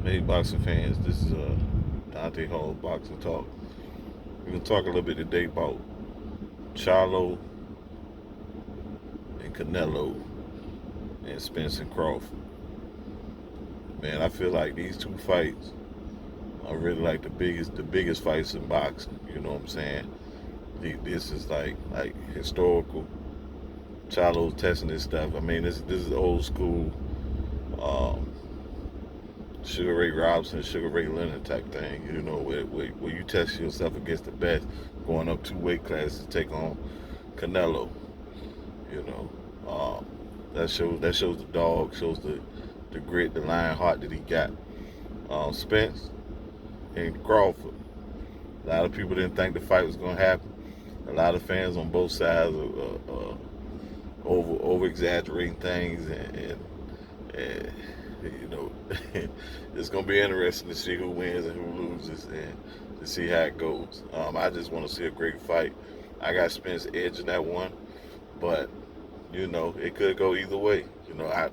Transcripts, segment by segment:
Hey, boxing fans, this is Dante Hall Boxing Talk. We're going to talk a little bit today about Charlo and Canelo and Spence and Crawford. Man, I feel like these two fights are really like the biggest fights in boxing. You know what I'm saying? This is like historical. Charlo's testing this stuff. I mean, this is old school um, Sugar Ray Robinson, Sugar Ray Leonard type thing. You know, where you test yourself against the best, going up two weight classes to take on Canelo. You know, that shows the dog, shows the grit, the lion heart that he got. Spence and Crawford. A lot of people didn't think the fight was gonna happen. A lot of fans on both sides are over exaggerating things, and you know, it's gonna be interesting to see who wins and who loses, and to see how it goes. I just want to see a great fight. I got Spence edge in that one, but it could go either way.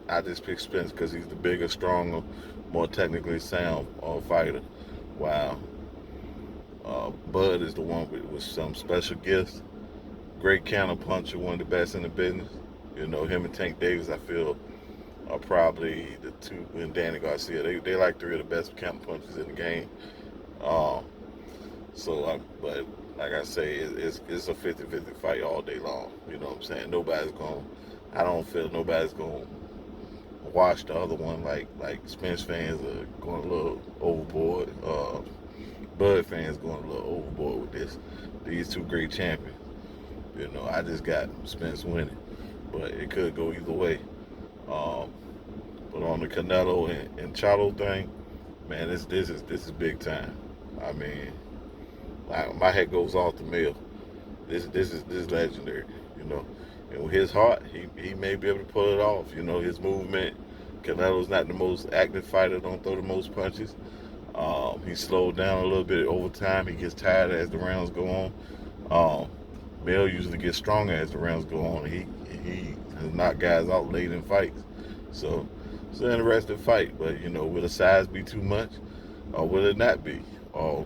I just picked Spence because he's the bigger, stronger, more technically sound fighter. While Bud is the one with some special gifts. Great counter puncher, one of the best in the business. Him and Tank Davis, I feel, are probably the two, and Danny Garcia. They like three of the best counter punchers in the game. Um, but like I say, it's a 50-50 fight all day long. You know what I'm saying? I don't feel nobody's going to watch the other one like Spence fans are going a little overboard. Bud fans going a little overboard with this. These two great champions. I just got Spence winning, but it could go either way. Um, but on the Canelo and Charlo thing, man, this is big time. I mean, my head goes off the mill. This is legendary. You know, and with his heart, he may be able to pull it off. His movement. Canelo's not the most active fighter. Don't throw the most punches. He slowed down a little bit over time. He gets tired as the rounds go on. Um, Mel usually gets stronger as the rounds go on. He has knocked guys out late in fights. So it's an interesting fight. But will the size be too much, or will it not be? Or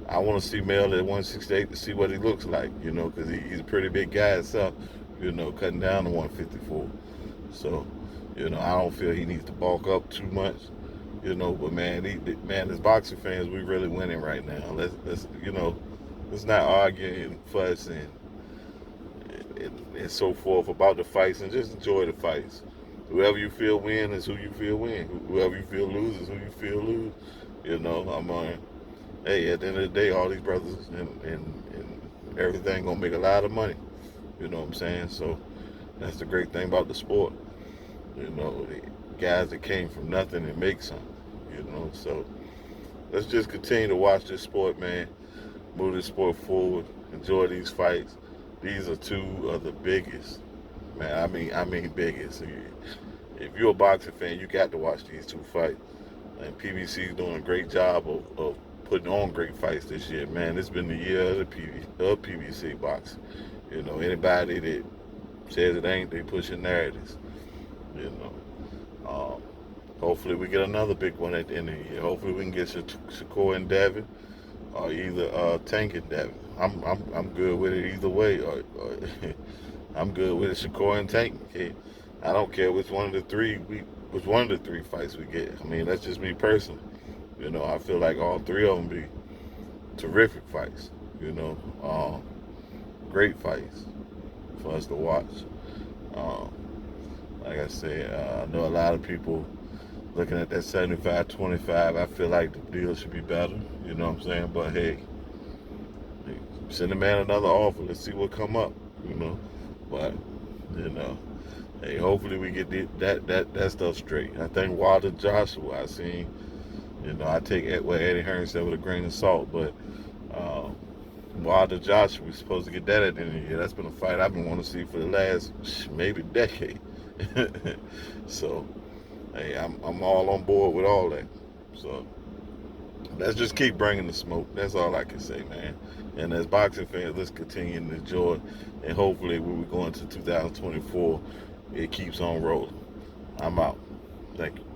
I want to see Mel at 168 to see what he looks like. Because he's a pretty big guy himself. Cutting down to 154. So I don't feel he needs to bulk up too much. But man, as boxing fans, we really winning right now. Let's not argue and fuss and so forth about the fights, and just enjoy the fights. Whoever you feel win is who you feel win. Whoever you feel lose is who you feel lose. I'm on. Hey, at the end of the day, all these brothers and everything gonna make a lot of money. You know what I'm saying? So that's the great thing about the sport. The guys that came from nothing and make something. So let's just continue to watch this sport, man. Move this sport forward. Enjoy these fights. These are two of the biggest, man. I mean biggest. If you're a boxing fan, you got to watch these two fights. And PBC is doing a great job of putting on great fights this year, man. It's been the year of PBC boxing. Anybody that says it ain't, they pushing narratives. You know. Hopefully we get another big one at the end of the year. Hopefully we can get Shakur and Devin, or either Tank and Devin. I'm good with it either way. Or I'm good with it, Shakur and Tank. Okay? I don't care which one of the three fights we get. I mean, that's just me personally. I feel like all three of them be terrific fights. Great fights for us to watch. Um, like I said, I know a lot of people looking at that 75-25. I feel like the deal should be better. You know what I'm saying? But hey, send the man another offer. Let's see what come up. But you know, hey, hopefully we get that stuff straight. I think Wilder Joshua, I seen. I take what Eddie Hearn said with a grain of salt, but Wilder Joshua, we're supposed to get that at the end of the year. That's been a fight I've been wanting to see for the last maybe decade. So, hey, I'm all on board with all that. So let's just keep bringing the smoke. That's all I can say, man. And as boxing fans, let's continue to enjoy, and hopefully when we go into 2024, it keeps on rolling. I'm out. Thank you.